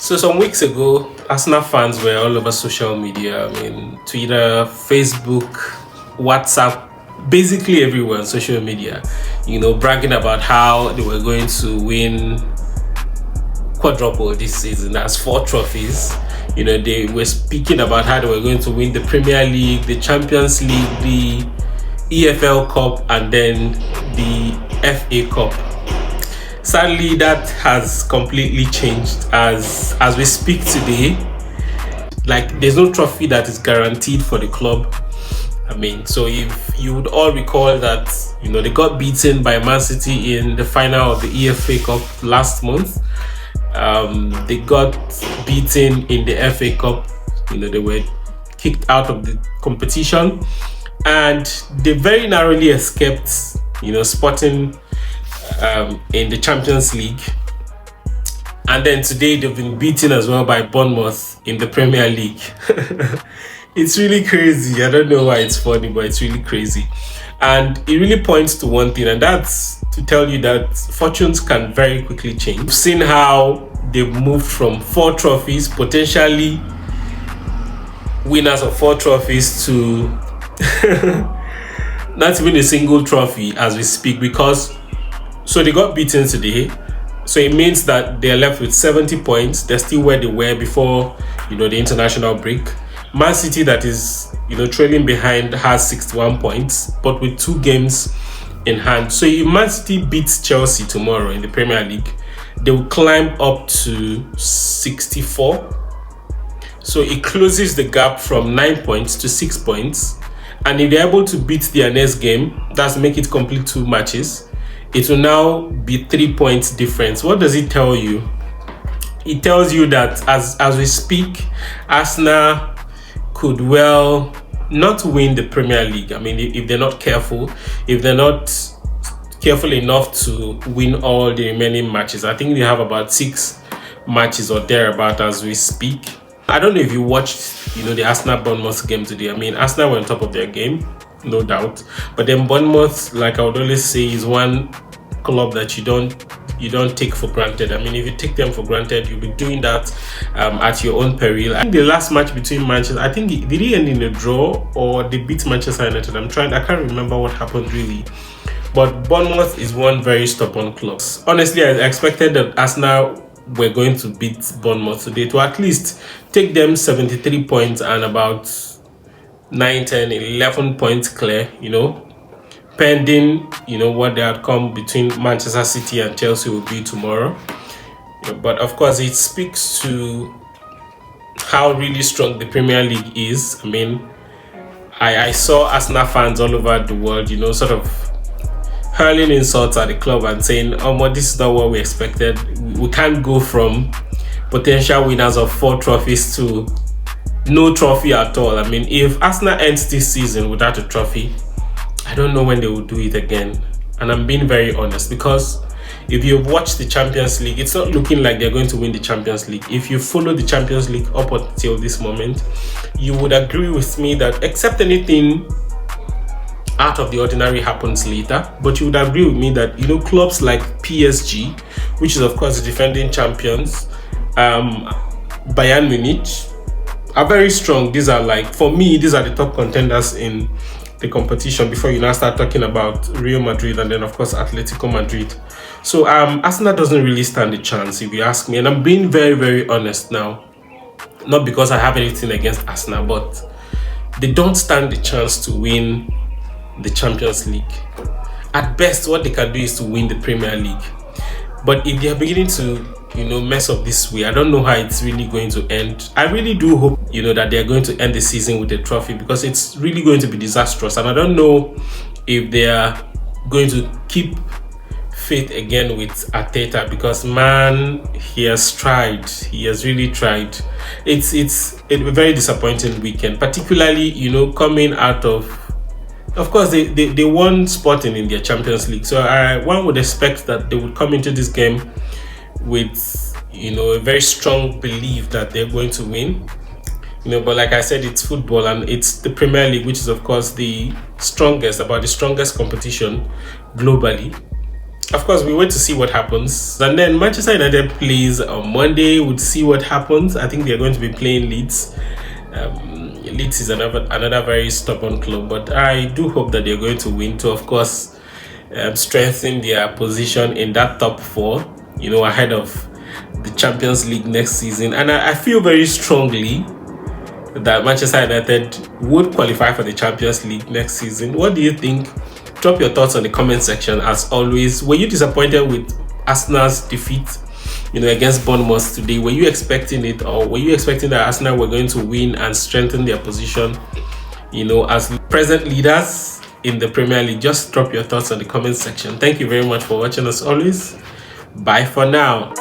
So some weeks ago, Arsenal fans were all over social media. I mean, Twitter, Facebook, WhatsApp, basically everywhere on social media, bragging about how they were going to win quadruple this season. That's 4 trophies. They were speaking about how they were going to win the Premier League, the Champions League, the EFL Cup, and then the FA Cup. Sadly, that has completely changed as we speak today. Like, there's no trophy that is guaranteed for the club. I mean, so if you would all recall that, they got beaten by Man City in the final of the EFA Cup last month. They got beaten in the FA Cup. They were kicked out of the competition, and they very narrowly escaped, Sporting in the Champions League. And then today they've been beaten as well by Bournemouth in the Premier League. It's really crazy. I don't know why it's funny, but it's really crazy. And it really points to one thing, and that's to tell you that fortunes can very quickly change. We've seen how they've moved from 4 trophies, potentially winners of 4 trophies, to not even a single trophy as we speak, because so they got beaten today. So it means that they're left with 70 points. They're still where they were before, the international break. Man City, that is, trailing behind, has 61 points, but with 2 games in hand. So if Man City beats Chelsea tomorrow in the Premier League, they will climb up to 64. So it closes the gap from 9 points to 6 points. And if they're able to beat their next game, that's make it complete 2 matches. It will now be 3 points difference. What does it tell you? It tells you that as we speak, Arsenal could well not win the Premier League. I mean, if they're not careful, if they're not careful enough to win all the remaining matches. I think they have about 6 matches or thereabout as we speak. I don't know if you watched, the Arsenal-Bournemouth game today. I mean, Arsenal were on top of their game, no doubt. But then Bournemouth, like I would always say, is one club that you don't take for granted. I mean, if you take them for granted, you'll be doing that at your own peril. I think the last match between Manchester, I think did it end in a draw or they beat Manchester United? I can't remember what happened really. But Bournemouth is one very stubborn club. Honestly, I expected that Arsenal were going to beat Bournemouth today to at least take them 73 points and about 9, 10, 11 points clear, pending, what the outcome between Manchester City and Chelsea will be tomorrow. But of course, it speaks to how really strong the Premier League is. I mean, I saw Arsenal fans all over the world, sort of hurling insults at the club and saying, oh, this is not what we expected. We can't go from potential winners of 4 trophies to no trophy at all. I mean, if Arsenal ends this season without a trophy, I don't know when they will do it again. And I'm being very honest, because if you've watched the Champions League, it's not looking like they're going to win the Champions League. If you follow the Champions League up until this moment, you would agree with me that except anything out of the ordinary happens later, but you would agree with me that clubs like PSG, which is of course the defending champions, Bayern Munich, are very strong. These are for me, these are the top contenders in the competition before you now start talking about Real Madrid and then of course Atletico Madrid. So Arsenal doesn't really stand a chance if you ask me, and I'm being very, very honest now. Not because I have anything against Arsenal, but they don't stand the chance to win the Champions League. At best, what they can do is to win the Premier League. But if they are beginning to, mess up this way, I don't know how it's really going to end. I really do hope, that they are going to end the season with a trophy, because it's really going to be disastrous. And I don't know if they are going to keep faith again with Arteta, because man, he has tried. He has really tried. It's a very disappointing weekend, particularly, coming out of course, they won Sporting in their Champions League. So one would expect that they would come into this game with, a very strong belief that they're going to win. But like I said, it's football, and it's the Premier League, which is of course the strongest competition globally. of course, we wait to see what happens. And then Manchester United plays on Monday. We'll see what happens. I think they're going to be playing Leeds. Leeds is another very stubborn club, but I do hope that they're going to win to, of course, strengthen their position in that top four, ahead of the Champions League next season. And I feel very strongly that Manchester United would qualify for the Champions League next season. What do you think? Drop your thoughts on the comment section. As always, were you disappointed with Arsenal's defeat, against Bournemouth today? Were you expecting it, or were you expecting that Arsenal were going to win and strengthen their position, as present leaders in the Premier League? Just drop your thoughts on the comment section. Thank you very much for watching. As always, bye for now.